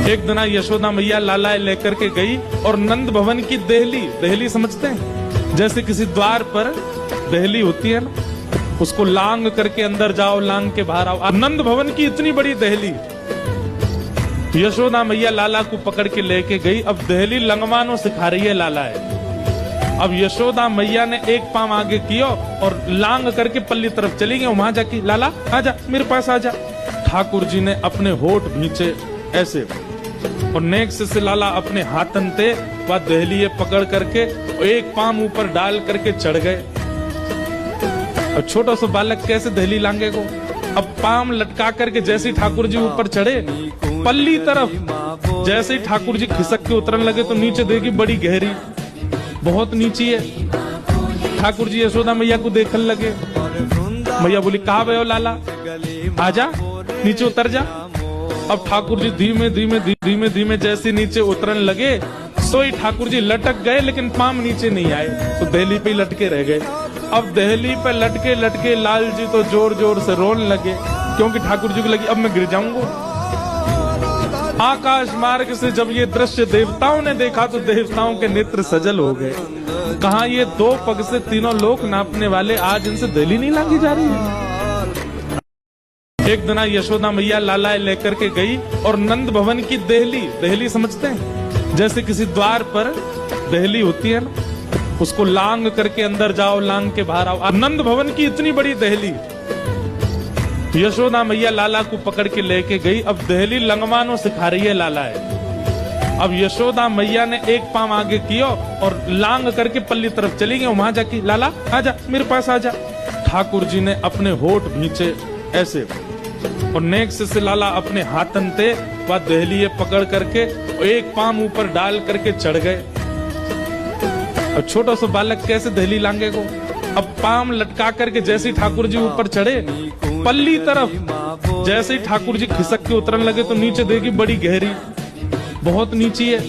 एक दिन यशोदा मैया लाला लेकर के गई और नंद भवन की देहली समझते हैं, जैसे किसी द्वार पर देहली होती है ना, उसको लांग करके अंदर जाओ, लांग के बाहर आओ। नंद भवन की इतनी बड़ी देहली, यशोदा मैया लाला को पकड़ के लेके गई। अब देहली लंगमानो सिखा रही है लाला है। अब यशोदा मैया ने एक पांव आगे किया और लांग करके पल्ली तरफ चली गई। वहां जाके लाला आजा, मेरे पास आजा। ठाकुर जी ने अपने होठ भींचे ऐसे और नेक से लाला अपने हाथन थे वह देहली पकड़ करके एक पांव ऊपर डाल करके चढ़ गए। अब छोटा सा बालक कैसे देहली लांगे को, अब पांव लटका करके जैसे ही ठाकुर जी ऊपर चढ़े पल्ली तरफ, जैसे ही ठाकुर जी खिसक के उतरने लगे तो नीचे देखी बड़ी गहरी, बहुत नीची है। ठाकुर जी यशोदा मैया को देखने लगे। मैया बोली कहा भयो लाला, आजा नीचे उतर जा। अब ठाकुर जी धीमे धीमे जैसे नीचे उतरने लगे सोई ठाकुर जी लटक गए, लेकिन पांव नीचे नहीं आए, तो देहली पे लटके रह गए। अब देहली पे लटके लाल जी तो जोर जोर से रोने लगे, क्योंकि ठाकुर जी को लगी अब मैं गिर जाऊंगा। आकाश मार्ग से जब ये दृश्य देवताओं ने देखा तो देवताओं के नेत्र सजल हो गए। कहा ये दो पग से तीनों लोक नापने वाले, आज इनसे देहली नहीं लांगी जा रही है। एक दिन यशोदा मैया लाला लेकर के गई और नंद भवन की देहली समझते हैं, जैसे किसी द्वार पर देहली होती है ना, उसको लांग करके अंदर जाओ, लांग के बाहर आओ। नंद भवन की इतनी बड़ी देहली, यशोदा मैया लाला को पकड़ के लेके गई। अब देहली लंगमानो सिखा रही है लाला है। अब यशोदा मैया ने एक पांव आगे किया और लांग करके पल्ली तरफ चली गई। वहां जाके लाला आजा, मेरे पास आजा। ठाकुर जी ने अपने होठ भींचे ऐसे और नेक से लाला अपने हाथन थे वह देहली पकड़ करके एक पांव ऊपर डाल करके चढ़ गए। अब छोटा सा बालक कैसे देहली लांगे को, अब पांव लटका करके जैसे ही ठाकुर जी ऊपर चढ़े पल्ली तरफ, जैसे ही ठाकुर जी खिसक के उतरने लगे तो नीचे देखी बड़ी गहरी, बहुत नीची है।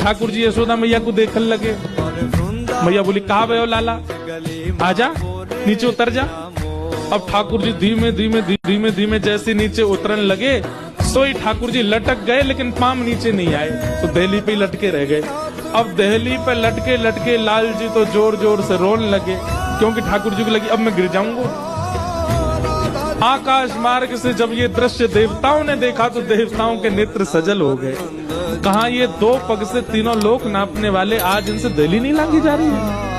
ठाकुर जी यशोदा मैया को देखने लगे। मैया बोली कहा भयो लाला, आजा नीचे उतर जा। अब ठाकुर जी धीमे जैसे नीचे उतरने लगे सोई ठाकुर जी लटक गए, लेकिन पांव नीचे नहीं आए, तो देहली पे लटके रह गए। अब देहली पे लटके लाल जी तो जोर जोर से रोने लगे, क्योंकि ठाकुर जी को लगी अब मैं गिर जाऊंगा। आकाश मार्ग से जब ये दृश्य देवताओं ने देखा तो देवताओं के नेत्र सजल हो गए। कहा ये दो पग से तीनों लोक नापने वाले, आज इनसे देहली नहीं लांगी जा रही है।